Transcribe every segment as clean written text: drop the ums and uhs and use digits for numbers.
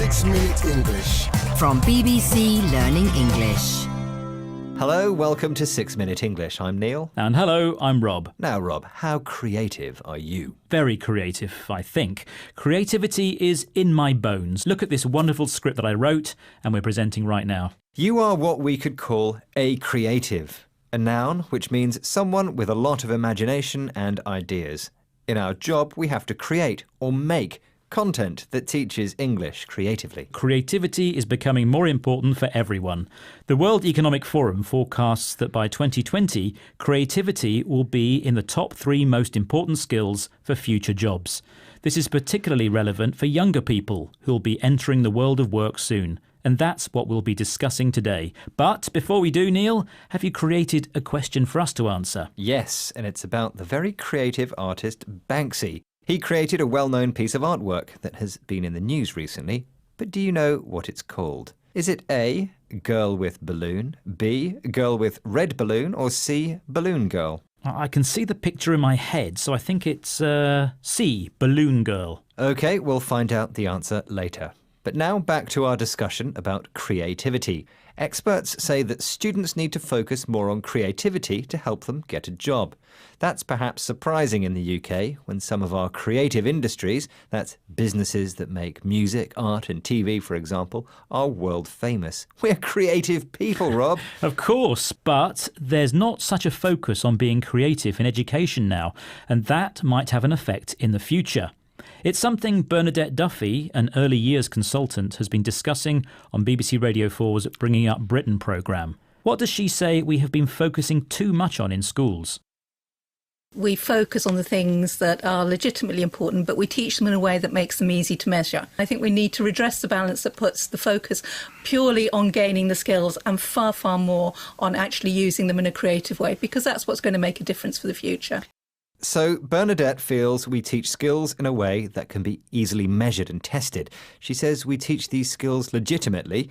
6 Minute English. From BBC Learning English. Hello, welcome to 6 Minute English. I'm Neil. And hello, I'm Rob. Now, Rob, how creative are you? Very creative, I think. Creativity is in my bones. Look at this wonderful script that I wrote and we're presenting right now. You are what we could call a creative, a noun which means someone with a lot of imagination and ideas. In our job, we have to create or make content that teaches English creatively. Creativity is becoming more important for everyone. The World Economic Forum forecasts that by 2020, creativity will be in the top 3 most important skills for future jobs. This is particularly relevant for younger people who will be entering the world of work soon. And that's what we'll be discussing today. But before we do, Neil, have you created a question for us to answer? Yes, and it's about the very creative artist Banksy. He created a well-known piece of artwork that has been in the news recently. But do you know what it's called? Is it A, Girl with Balloon, B, Girl with Red Balloon, or C, Balloon Girl? I can see the picture in my head, so I think it's C, Balloon Girl. OK, we'll find out the answer later. But now back to our discussion about creativity. Experts say that students need to focus more on creativity to help them get a job. That's perhaps surprising in the UK when some of our creative industries, that's businesses that make music, art and TV, for example, are world famous. We're creative people, Rob. Of course, but there's not such a focus on being creative in education now, and that might have an effect in the future. It's something Bernadette Duffy, an early years consultant, has been discussing on BBC Radio 4's Bringing Up Britain programme. What does she say we have been focusing too much on in schools? We focus on the things that are legitimately important, but we teach them in a way that makes them easy to measure. I think we need to redress the balance that puts the focus purely on gaining the skills and far, far more on actually using them in a creative way, because that's what's going to make a difference for the future. So Bernadette feels we teach skills in a way that can be easily measured and tested. She says we teach these skills legitimately,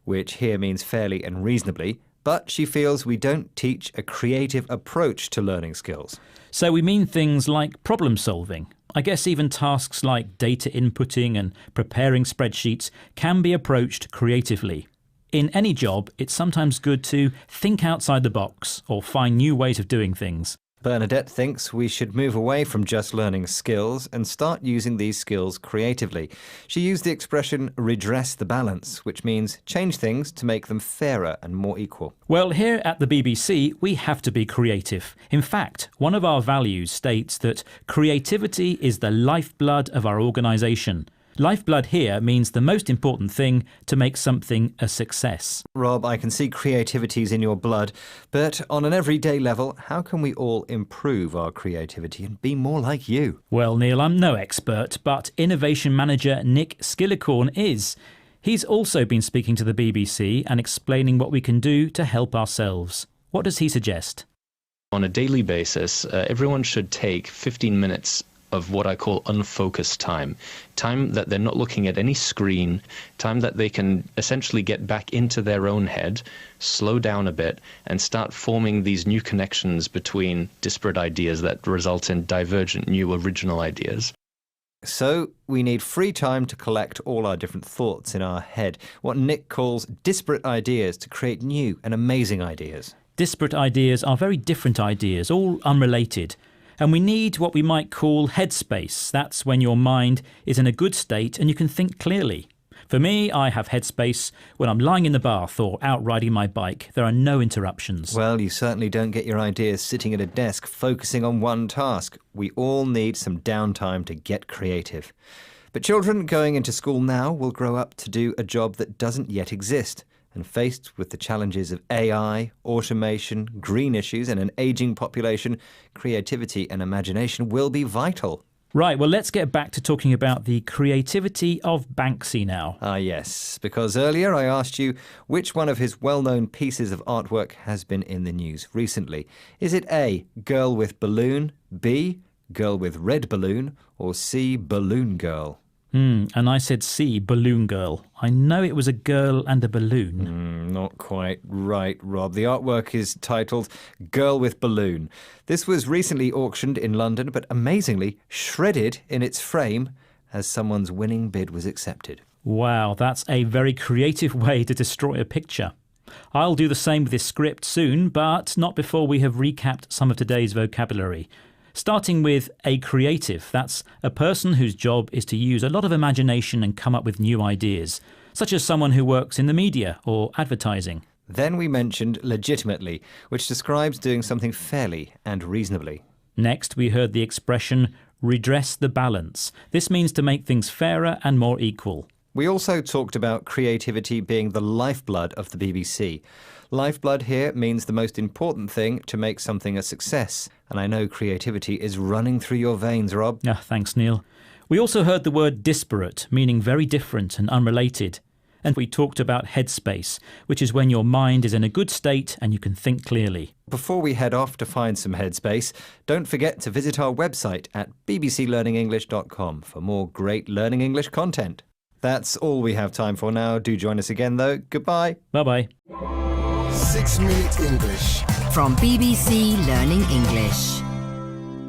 which here means fairly and reasonably, but she feels we don't teach a creative approach to learning skills. So we mean things like problem solving. I guess even tasks like data inputting and preparing spreadsheets can be approached creatively. In any job, it's sometimes good to think outside the box or find new ways of doing things. Bernadette thinks we should move away from just learning skills and start using these skills creatively. She used the expression redress the balance, which means change things to make them fairer and more equal. Well, here at the BBC, we have to be creative. In fact, one of our values states that creativity is the lifeblood of our organisation. Lifeblood here means the most important thing to make something a success. Rob, I can see creativity's in your blood, but on an everyday level, how can we all improve our creativity and be more like you? Well, Neil, I'm no expert, but innovation manager Nick Skillicorn is. He's also been speaking to the BBC and explaining what we can do to help ourselves. What does he suggest? On a daily basis, everyone should take 15 minutes of what I call unfocused time that they're not looking at any screen, time that they can essentially get back into their own head, slow down a bit, and start forming these new connections between disparate ideas that result in divergent new original ideas. So we need free time to collect all our different thoughts in our head, what Nick calls disparate ideas, to create new and amazing ideas. Disparate ideas are very different ideas, all unrelated. And we need what we might call headspace. That's when your mind is in a good state and you can think clearly. For me, I have headspace when I'm lying in the bath or out riding my bike. There are no interruptions. Well, you certainly don't get your ideas sitting at a desk focusing on one task. We all need some downtime to get creative. But children going into school now will grow up to do a job that doesn't yet exist. And faced with the challenges of AI, automation, green issues and an ageing population, creativity and imagination will be vital. Right, well, let's get back to talking about the creativity of Banksy now. Ah, yes, because earlier I asked you which one of his well-known pieces of artwork has been in the news recently. Is it A, Girl with Balloon, B, Girl with Red Balloon, or C, Balloon Girl? And I said C, Balloon Girl. I know it was a girl and a balloon. Not quite right, Rob. The artwork is titled Girl with Balloon. This was recently auctioned in London, but amazingly shredded in its frame as someone's winning bid was accepted. Wow, that's a very creative way to destroy a picture. I'll do the same with this script soon, but not before we have recapped some of today's vocabulary. Starting with a creative, that's a person whose job is to use a lot of imagination and come up with new ideas, such as someone who works in the media or advertising. Then we mentioned legitimately, which describes doing something fairly and reasonably. Next, we heard the expression redress the balance. This means to make things fairer and more equal. We also talked about creativity being the lifeblood of the BBC. Lifeblood here means the most important thing to make something a success. And I know creativity is running through your veins, Rob. Thanks, Neil. We also heard the word disparate, meaning very different and unrelated. And we talked about headspace, which is when your mind is in a good state and you can think clearly. Before we head off to find some headspace, don't forget to visit our website at bbclearningenglish.com for more great Learning English content. That's all we have time for now. Do join us again, though. Goodbye. Bye-bye. 6 Minute English. From BBC Learning English.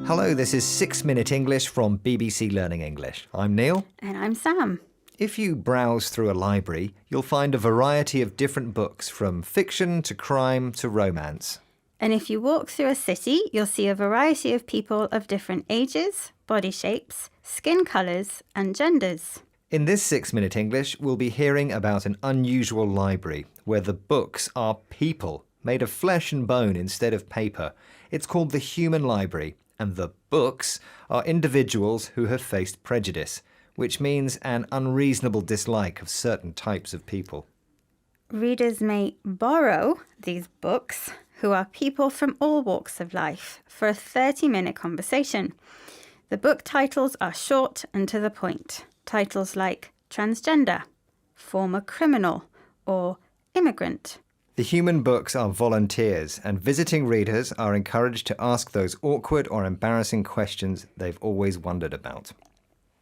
Hello, this is 6 Minute English from BBC Learning English. I'm Neil. And I'm Sam. If you browse through a library, you'll find a variety of different books, from fiction to crime to romance. And if you walk through a city, you'll see a variety of people of different ages, body shapes, skin colours and genders. In this 6 Minute English, we'll be hearing about an unusual library where the books are people made of flesh and bone instead of paper. It's called the Human Library, and the books are individuals who have faced prejudice, which means an unreasonable dislike of certain types of people. Readers may borrow these books, who are people from all walks of life, for a 30-minute conversation. The book titles are short and to the point. Titles like transgender, former criminal, or immigrant. The Human books are volunteers, and visiting readers are encouraged to ask those awkward or embarrassing questions they've always wondered about.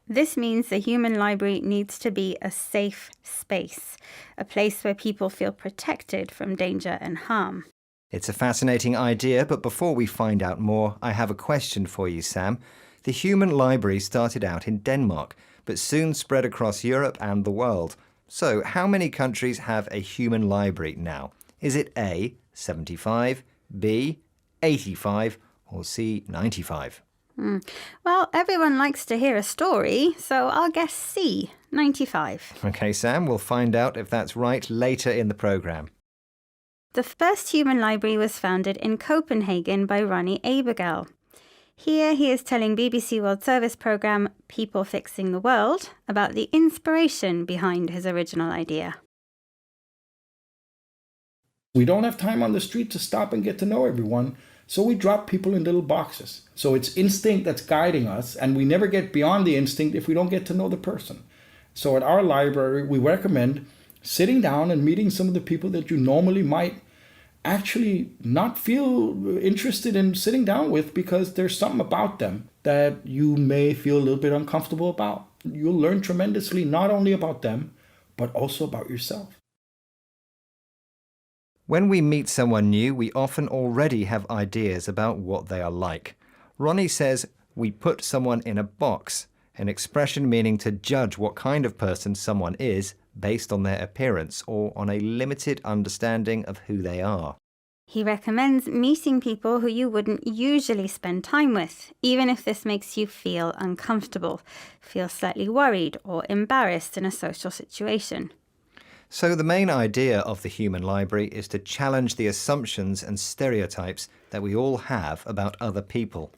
This means the Human Library needs to be a safe space, a place where people feel protected from danger and harm. It's a fascinating idea, but before we find out more, I have a question for you, Sam. The Human Library started out in Denmark, but soon spread across Europe and the world. So, how many countries have a Human Library now? Is it A, 75, B, 85, or C, 95? Well, everyone likes to hear a story, so I'll guess C, 95. OK, Sam, we'll find out if that's right later in the programme. The first Human Library was founded in Copenhagen by Ronnie Abergel. Here he is telling BBC World Service programme People Fixing the World about the inspiration behind his original idea. We don't have time on the street to stop and get to know everyone, so we drop people in little boxes. So it's instinct that's guiding us, and we never get beyond the instinct if we don't get to know the person. So at our library, we recommend sitting down and meeting some of the people that you normally might actually not feel interested in sitting down with, because there's something about them that you may feel a little bit uncomfortable about. You'll learn tremendously, not only about them, but also about yourself. When we meet someone new, we often already have ideas about what they are like. Ronnie says we put someone in a box, an expression meaning to judge what kind of person someone is based on their appearance or on a limited understanding of who they are. He recommends meeting people who you wouldn't usually spend time with, even if this makes you feel uncomfortable, feel slightly worried or embarrassed in a social situation. So the main idea of the Human Library is to challenge the assumptions and stereotypes that we all have about other people.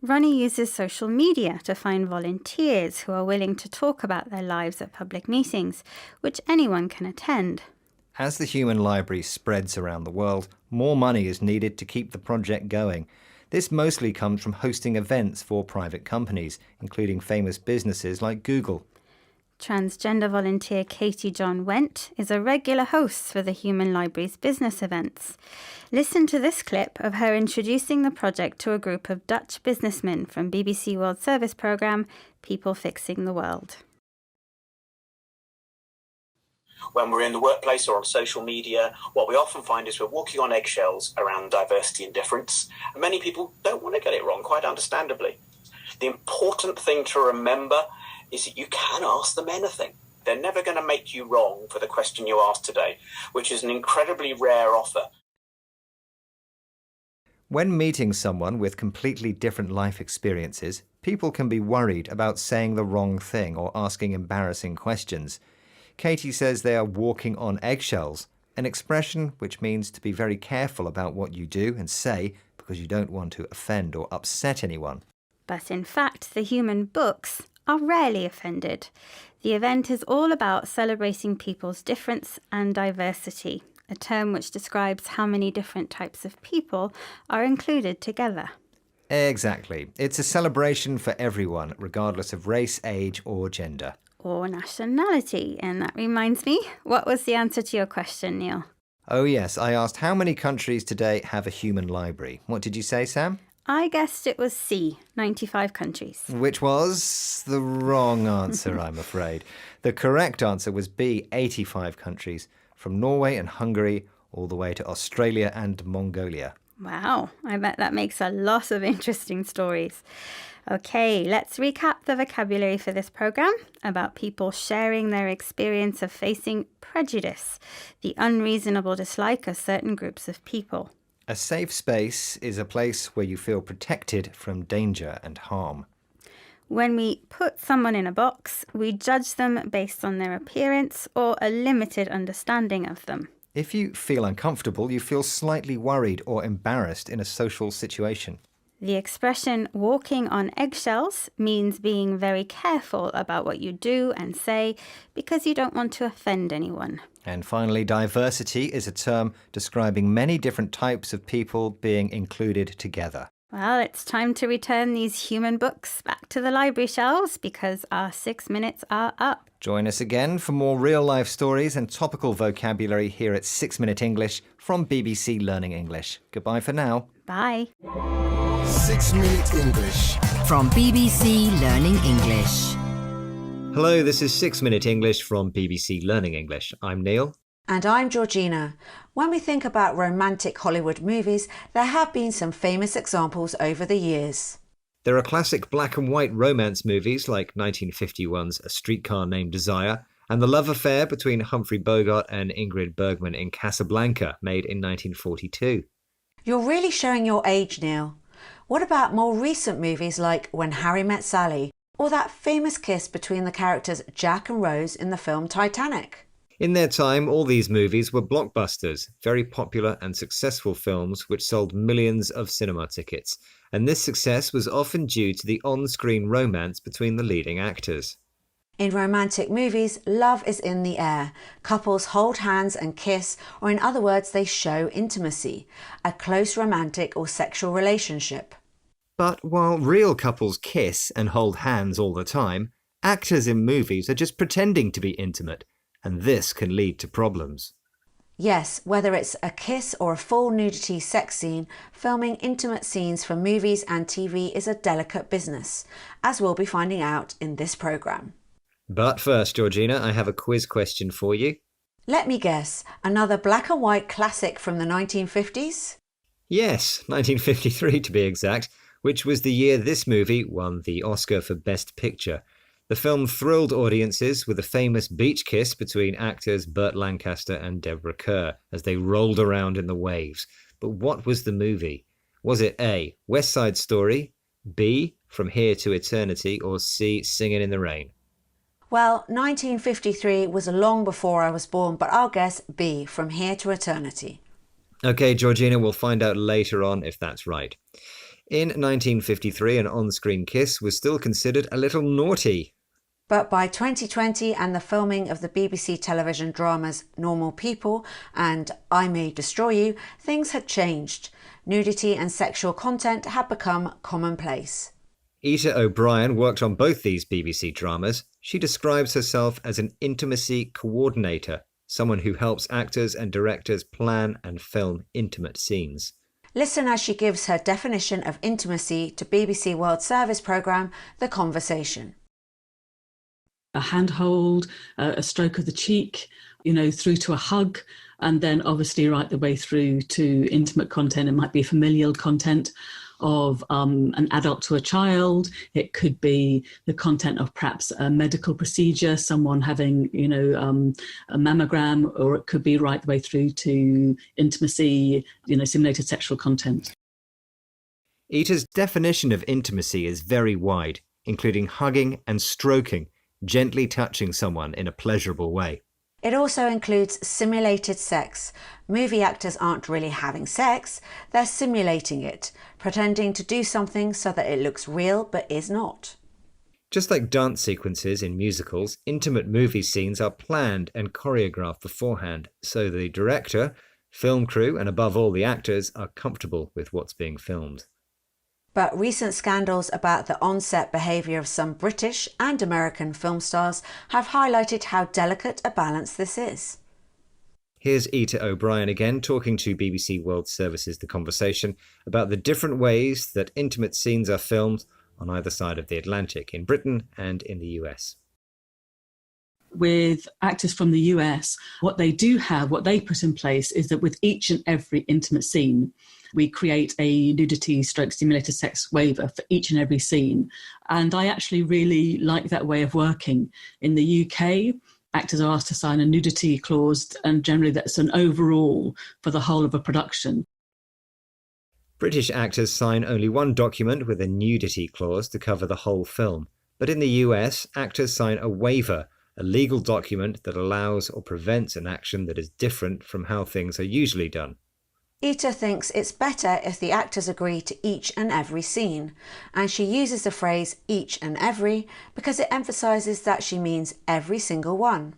Ronnie uses social media to find volunteers who are willing to talk about their lives at public meetings, which anyone can attend. As the Human Library spreads around the world, more money is needed to keep the project going. This mostly comes from hosting events for private companies, including famous businesses like Google. Transgender volunteer Katie John Went is a regular host for the Human Library's business events. Listen to this clip of her introducing the project to a group of Dutch businessmen from BBC World Service programme People Fixing the World. When we're in the workplace or on social media, what we often find is we're walking on eggshells around diversity and difference. And many people don't want to get it wrong, quite understandably. The important thing to remember is that you can ask them anything. They're never going to make you wrong for the question you asked today, which is an incredibly rare offer. When meeting someone with completely different life experiences, people can be worried about saying the wrong thing or asking embarrassing questions. Katie says they are walking on eggshells, an expression which means to be very careful about what you do and say because you don't want to offend or upset anyone. But in fact, the human books are rarely offended. The event is all about celebrating people's difference and diversity, a term which describes how many different types of people are included together. Exactly. It's a celebration for everyone, regardless of race, age or gender. Or nationality. And that reminds me, what was the answer to your question, Neil? Oh yes, I asked how many countries today have a human library. What did you say, Sam? I guessed it was C, 95 countries. Which was the wrong answer, I'm afraid. The correct answer was B, 85 countries, from Norway and Hungary all the way to Australia and Mongolia. Wow, I bet that makes a lot of interesting stories. Okay, let's recap the vocabulary for this program about people sharing their experience of facing prejudice, the unreasonable dislike of certain groups of people. A safe space is a place where you feel protected from danger and harm. When we put someone in a box, we judge them based on their appearance or a limited understanding of them. If you feel uncomfortable, you feel slightly worried or embarrassed in a social situation. The expression walking on eggshells means being very careful about what you do and say because you don't want to offend anyone. And finally, diversity is a term describing many different types of people being included together. Well, it's time to return these human books back to the library shelves because our 6 minutes are up. Join us again for more real-life stories and topical vocabulary here at 6 Minute English from BBC Learning English. Goodbye for now. Bye. 6 Minute English. From BBC Learning English. Hello, this is 6 Minute English from BBC Learning English. I'm Neil. And I'm Georgina. When we think about romantic Hollywood movies, there have been some famous examples over the years. There are classic black and white romance movies like 1951's A Streetcar Named Desire and the love affair between Humphrey Bogart and Ingrid Bergman in Casablanca, made in 1942. You're really showing your age, Neil. What about more recent movies like When Harry Met Sally, or that famous kiss between the characters Jack and Rose in the film Titanic? In their time, all these movies were blockbusters, very popular and successful films which sold millions of cinema tickets, and this success was often due to the on-screen romance between the leading actors. In romantic movies, love is in the air. Couples hold hands and kiss, or in other words, they show intimacy, a close romantic or sexual relationship. But while real couples kiss and hold hands all the time, actors in movies are just pretending to be intimate, and this can lead to problems. Yes, whether it's a kiss or a full nudity sex scene, filming intimate scenes for movies and TV is a delicate business, as we'll be finding out in this programme. But first, Georgina, I have a quiz question for you. Let me guess, another black and white classic from the 1950s? Yes, 1953 to be exact, which was the year this movie won the Oscar for Best Picture. The film thrilled audiences with a famous beach kiss between actors Burt Lancaster and Deborah Kerr as they rolled around in the waves. But what was the movie? Was it A, West Side Story, B, From Here to Eternity, or C, Singin' in the Rain? Well, 1953 was long before I was born, but I'll guess B, From Here to Eternity. OK, Georgina, we'll find out later on if that's right. In 1953, an on-screen kiss was still considered a little naughty. But by 2020 and the filming of the BBC television dramas Normal People and I May Destroy You, things had changed. Nudity and sexual content had become commonplace. Ita O'Brien worked on both these BBC dramas. She describes herself as an intimacy coordinator, someone who helps actors and directors plan and film intimate scenes. Listen as she gives her definition of intimacy to BBC World Service programme The Conversation. A handhold, a stroke of the cheek, through to a hug, and then obviously right the way through to intimate content. It might be familial content, of an adult to a child. It could be the content of perhaps a medical procedure, someone having, a mammogram, or it could be right the way through to intimacy, simulated sexual content. Ita's definition of intimacy is very wide, including hugging and stroking, gently touching someone in a pleasurable way. It also includes simulated sex. Movie actors aren't really having sex, they're simulating it, pretending to do something so that it looks real but is not. Just like dance sequences in musicals, intimate movie scenes are planned and choreographed beforehand, so the director, film crew, and above all the actors are comfortable with what's being filmed. But recent scandals about the on-set behaviour of some British and American film stars have highlighted how delicate a balance this is. Here's Ita O'Brien again talking to BBC World Service's The Conversation about the different ways that intimate scenes are filmed on either side of the Atlantic, in Britain and in the US. With actors from the US, what they put in place is that with each and every intimate scene, we create a nudity stroke stimulated sex waiver for each and every scene. And I actually really like that way of working. In the UK, actors are asked to sign a nudity clause, and generally that's an overall for the whole of a production. British actors sign only one document with a nudity clause to cover the whole film. But in the US, actors sign a waiver, a legal document that allows or prevents an action that is different from how things are usually done. Ita thinks it's better if the actors agree to each and every scene, and she uses the phrase each and every because it emphasises that she means every single one.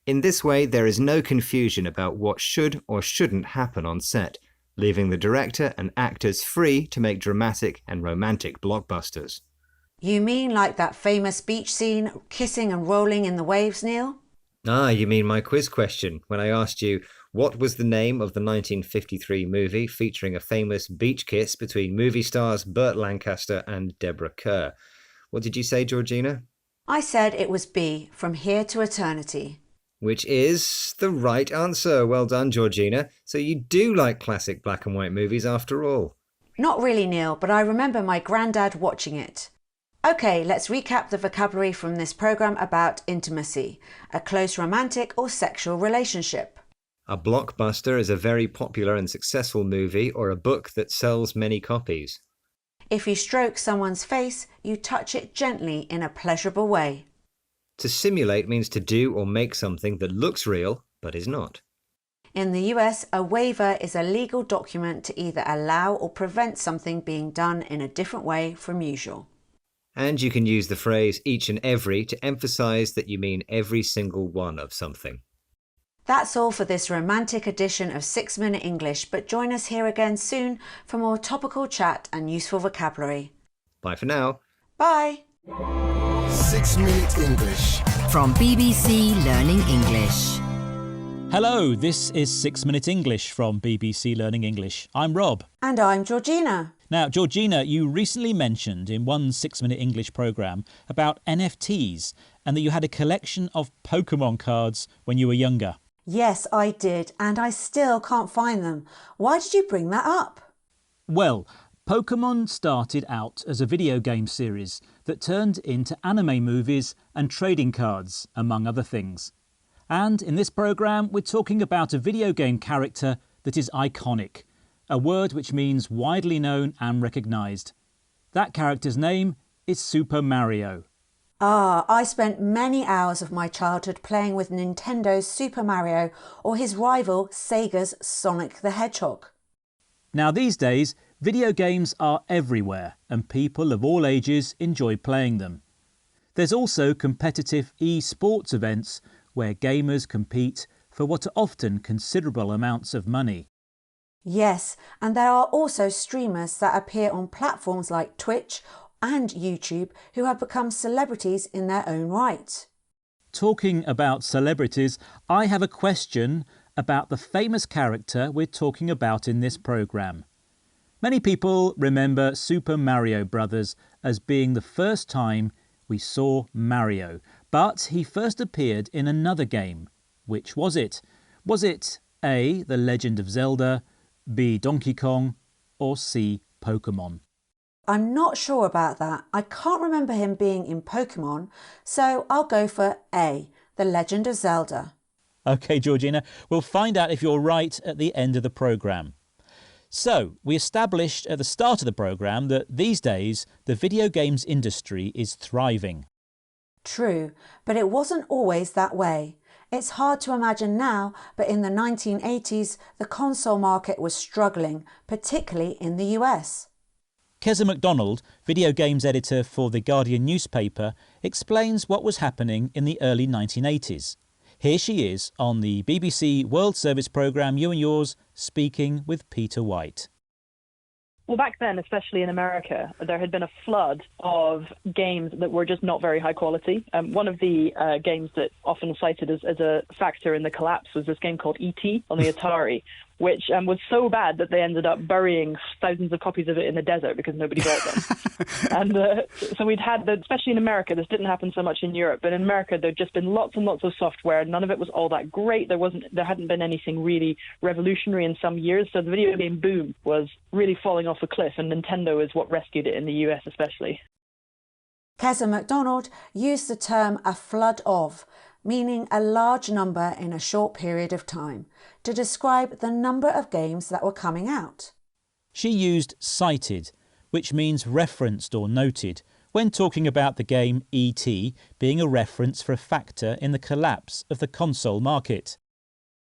In this way, there is no confusion about what should or shouldn't happen on set, leaving the director and actors free to make dramatic and romantic blockbusters. You mean like that famous beach scene, kissing and rolling in the waves, Neil? Ah, you mean my quiz question, when I asked you what was the name of the 1953 movie featuring a famous beach kiss between movie stars Burt Lancaster and Deborah Kerr. What did you say, Georgina? I said it was B, From Here to Eternity. Which is the right answer. Well done, Georgina. So you do like classic black and white movies after all. Not really, Neil, but I remember my granddad watching it. OK, let's recap the vocabulary from this programme about intimacy, a close romantic or sexual relationship. A blockbuster is a very popular and successful movie or a book that sells many copies. If you stroke someone's face, you touch it gently in a pleasurable way. To simulate means to do or make something that looks real but is not. In the US, a waiver is a legal document to either allow or prevent something being done in a different way from usual. And you can use the phrase each and every to emphasise that you mean every single one of something. That's all for this romantic edition of 6 Minute English, but join us here again soon for more topical chat and useful vocabulary. Bye for now. Bye. 6 Minute English. From BBC Learning English. Hello, this is 6 Minute English from BBC Learning English. I'm Rob. And I'm Georgina. Now, Georgina, you recently mentioned in one 6 Minute English programme about NFTs and that you had a collection of Pokemon cards when you were younger. Yes, I did, and I still can't find them. Why did you bring that up? Well, Pokemon started out as a video game series that turned into anime movies and trading cards, among other things. And in this programme, we're talking about a video game character that is iconic, a word which means widely known and recognised. That character's name is Super Mario. Ah, I spent many hours of my childhood playing with Nintendo's Super Mario or his rival Sega's Sonic the Hedgehog. Now these days, video games are everywhere and people of all ages enjoy playing them. There's also competitive e-sports events where gamers compete for what are often considerable amounts of money. Yes, and there are also streamers that appear on platforms like Twitch and YouTube who have become celebrities in their own right. Talking about celebrities, I have a question about the famous character we're talking about in this programme. Many people remember Super Mario Brothers as being the first time we saw Mario, but he first appeared in another game. Which was it? Was it A, The Legend of Zelda, B, Donkey Kong, or C, Pokemon? I'm not sure about that. I can't remember him being in Pokemon, so I'll go for A, The Legend of Zelda. OK, Georgina, we'll find out if you're right at the end of the programme. So, we established at the start of the programme that these days the video games industry is thriving. True, but it wasn't always that way. It's hard to imagine now, but in the 1980s, the console market was struggling, particularly in the US. Keza MacDonald, video games editor for The Guardian newspaper, explains what was happening in the early 1980s. Here she is on the BBC World Service programme You and Yours, speaking with Peter White. Well, back then, especially in America, there had been a flood of games that were just not very high quality. One of the games that often cited as a factor in the collapse was this game called E.T. on the Atari, which was so bad that they ended up burying thousands of copies of it in the desert because nobody bought them. And so we'd had, especially in America, this didn't happen so much in Europe, but in America there'd just been lots and lots of software. None of it was all that great. There hadn't been anything really revolutionary in some years, so the video game boom was really falling off a cliff, and Nintendo is what rescued it in the US especially. Keza MacDonald used the term a flood of, meaning a large number in a short period of time, to describe the number of games that were coming out. She used cited, which means referenced or noted, when talking about the game E.T. being a reference for a factor in the collapse of the console market.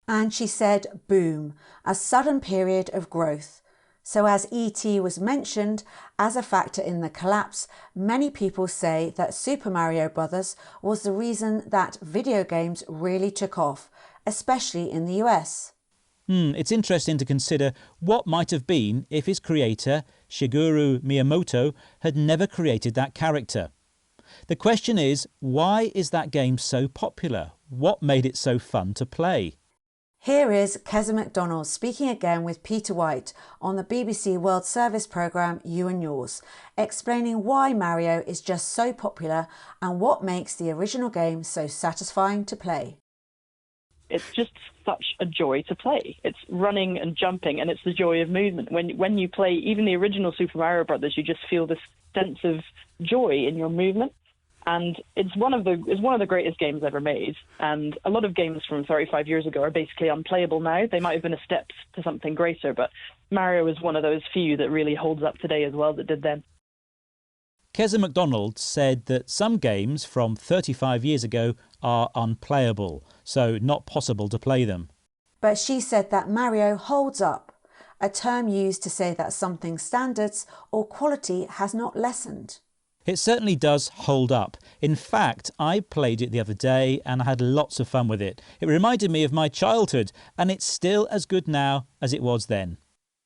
And she said boom, a sudden period of growth. So as E.T. was mentioned as a factor in the collapse, many people say that Super Mario Bros. Was the reason that video games really took off, especially in the US. It's interesting to consider what might have been if his creator, Shigeru Miyamoto, had never created that character. The question is, why is that game so popular? What made it so fun to play? Here is Keza MacDonald speaking again with Peter White on the BBC World Service programme You and Yours, explaining why Mario is just so popular and what makes the original game so satisfying to play. It's just such a joy to play. It's running and jumping, and it's the joy of movement. When you play even the original Super Mario Brothers, you just feel this sense of joy in your movement. And it's one of the greatest games ever made. And a lot of games from 35 years ago are basically unplayable now. They might have been a step to something greater, but Mario is one of those few that really holds up today as well that did then. Keza MacDonald said that some games from 35 years ago are unplayable, so not possible to play them. But she said that Mario holds up, a term used to say that something's standards or quality has not lessened. It certainly does hold up. In fact, I played it the other day and I had lots of fun with it. It reminded me of my childhood, and it's still as good now as it was then.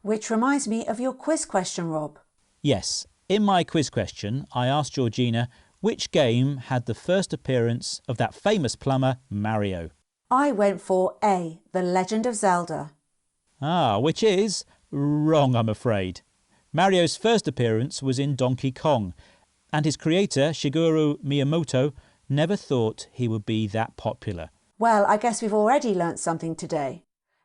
Which reminds me of your quiz question, Rob. Yes, in my quiz question, I asked Georgina which game had the first appearance of that famous plumber, Mario. I went for A, The Legend of Zelda. Which is wrong, I'm afraid. Mario's first appearance was in Donkey Kong, and his creator, Shigeru Miyamoto, never thought he would be that popular. Well, I guess we've already learnt something today.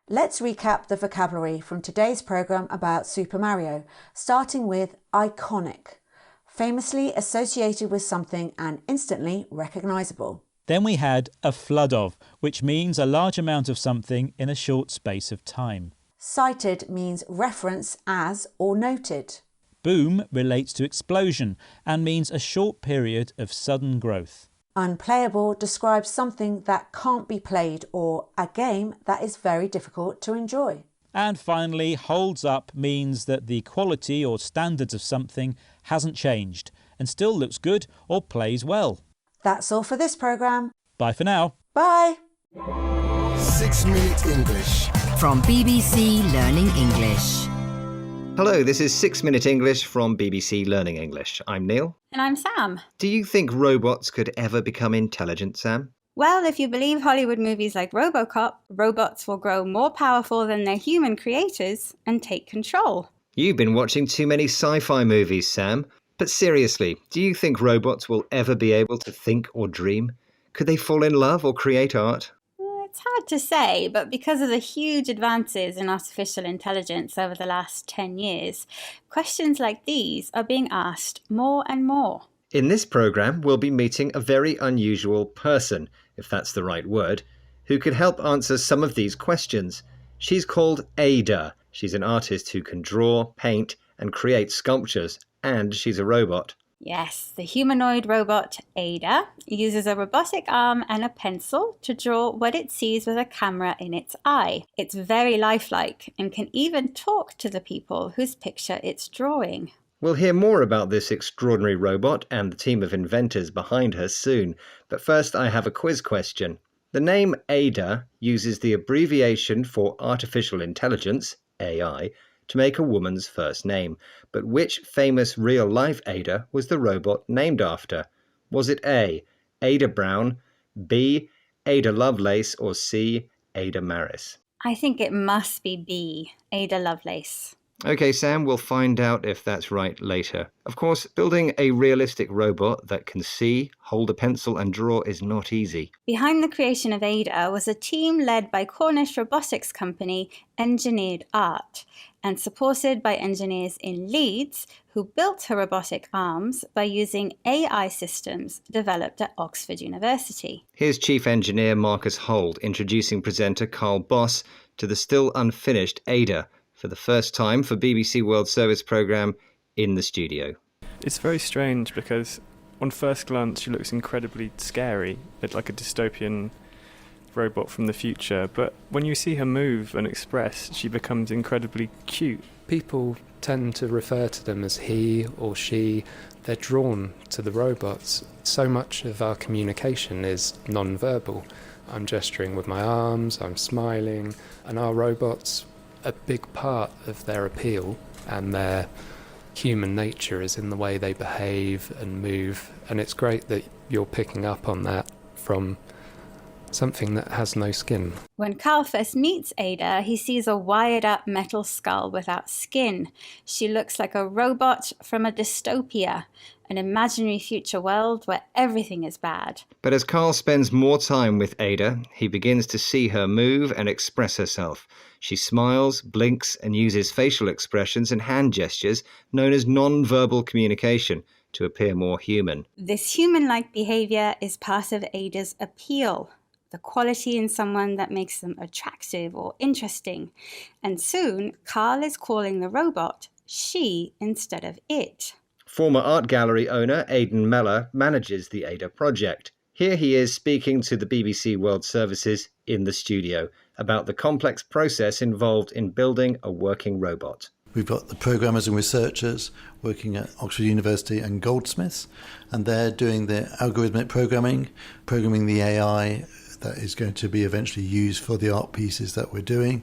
Let's recap the vocabulary from today's programme about Super Mario, starting with iconic, famously associated with something and instantly recognisable. Then we had a flood of, which means a large amount of something in a short space of time. Cited means reference as or noted. Boom relates to explosion and means a short period of sudden growth. Unplayable describes something that can't be played or a game that is very difficult to enjoy. And finally, holds up means that the quality or standards of something hasn't changed and still looks good or plays well. That's all for this programme. Bye for now. Bye. 6 Minute English. From BBC Learning English. Hello, this is 6 Minute English from BBC Learning English. I'm Neil. And I'm Sam. Do you think robots could ever become intelligent, Sam? Well, if you believe Hollywood movies like RoboCop, robots will grow more powerful than their human creators and take control. You've been watching too many sci-fi movies, Sam. But seriously, do you think robots will ever be able to think or dream? Could they fall in love or create art? It's It's hard to say, but because of the huge advances in artificial intelligence over the last 10 years, questions like these are being asked more and more. In this programme, we'll be meeting a very unusual person, if that's the right word, who could help answer some of these questions. She's called Ada. She's an artist who can draw, paint, and create sculptures, and she's a robot. Yes, the humanoid robot Ada uses a robotic arm and a pencil to draw what it sees with a camera in its eye. It's very lifelike and can even talk to the people whose picture it's drawing. We'll hear more about this extraordinary robot and the team of inventors behind her soon, but first I have a quiz question. The name Ada uses the abbreviation for artificial intelligence, AI, to make a woman's first name. But which famous real-life Ada was the robot named after? Was it A, Ada Brown, B, Ada Lovelace, or C, Ada Maris? I think it must be B, Ada Lovelace. OK, Sam, we'll find out if that's right later. Of course, building a realistic robot that can see, hold a pencil and draw is not easy. Behind the creation of Ada was a team led by Cornish robotics company Engineered Art and supported by engineers in Leeds who built her robotic arms by using AI systems developed at Oxford University. Here's Chief Engineer Marcus Hold introducing presenter Carl Boss to the still unfinished Ada, for the first time for BBC World Service programme in the studio. It's very strange because on first glance she looks incredibly scary, like a dystopian robot from the future, but when you see her move and express, she becomes incredibly cute. People tend to refer to them as he or she. They're drawn to the robots. So much of our communication is non-verbal. I'm gesturing with my arms, I'm smiling, and our robots, a big part of their appeal and their human nature is in the way they behave and move, and it's great that you're picking up on that from something that has no skin. When Carl first meets Ada, he sees a wired-up metal skull without skin. She looks like a robot from a dystopia, an imaginary future world where everything is bad. But as Carl spends more time with Ada, he begins to see her move and express herself. She smiles, blinks, and uses facial expressions and hand gestures known as non-verbal communication to appear more human. This human-like behavior is part of Ada's appeal, the quality in someone that makes them attractive or interesting. And soon, Carl is calling the robot she instead of it. Former art gallery owner Aidan Meller manages the Ada project. Here he is speaking to the BBC World Services in the studio about the complex process involved in building a working robot. We've got the programmers and researchers working at Oxford University and Goldsmiths, and they're doing the algorithmic programming the AI that is going to be eventually used for the art pieces that we're doing.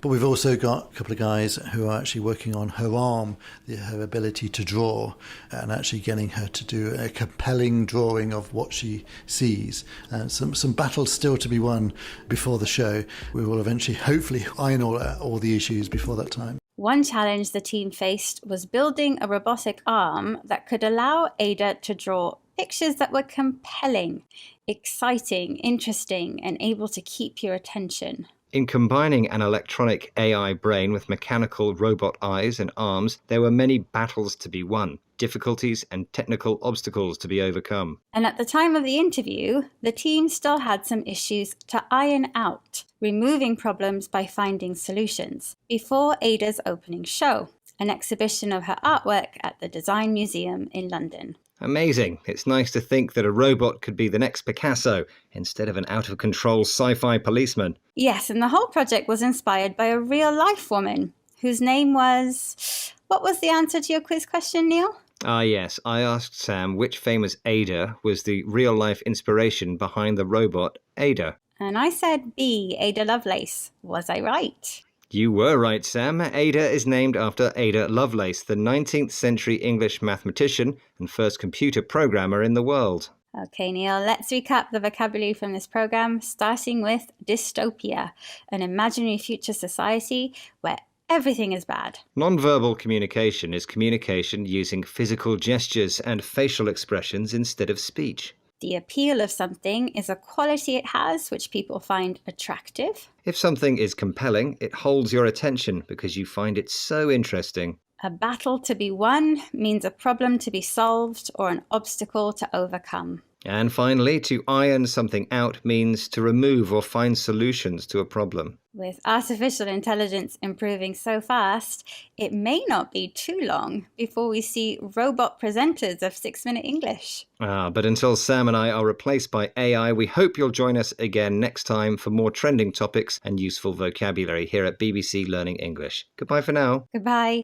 But we've also got a couple of guys who are actually working on her arm, her ability to draw, and actually getting her to do a compelling drawing of what she sees. Some battles still to be won before the show. We will eventually, hopefully, iron all the issues before that time. One challenge the team faced was building a robotic arm that could allow Ada to draw pictures that were compelling, exciting, interesting, and able to keep your attention. In combining an electronic AI brain with mechanical robot eyes and arms, there were many battles to be won, difficulties and technical obstacles to be overcome. And at the time of the interview, the team still had some issues to iron out, removing problems by finding solutions, before Ada's opening show, an exhibition of her artwork at the Design Museum in London. Amazing. It's nice to think that a robot could be the next Picasso instead of an out-of-control sci-fi policeman. Yes, and the whole project was inspired by a real-life woman whose name was... What was the answer to your quiz question, Neil? Ah, yes. I asked Sam which famous Ada was the real-life inspiration behind the robot Ada. And I said B, Ada Lovelace. Was I right? You were right, Sam. Ada is named after Ada Lovelace, the 19th century English mathematician and first computer programmer in the world. Okay, Neil, let's recap the vocabulary from this programme, starting with dystopia, an imaginary future society where everything is bad. Non-verbal communication is communication using physical gestures and facial expressions instead of speech. The appeal of something is a quality it has which people find attractive. If something is compelling, it holds your attention because you find it so interesting. A battle to be won means a problem to be solved or an obstacle to overcome. And finally, to iron something out means to remove or find solutions to a problem. With artificial intelligence improving so fast, it may not be too long before we see robot presenters of 6 Minute English. But until Sam and I are replaced by AI, we hope you'll join us again next time for more trending topics and useful vocabulary here at BBC Learning English. Goodbye for now. Goodbye.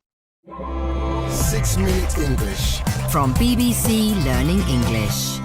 6 Minute English. From BBC Learning English.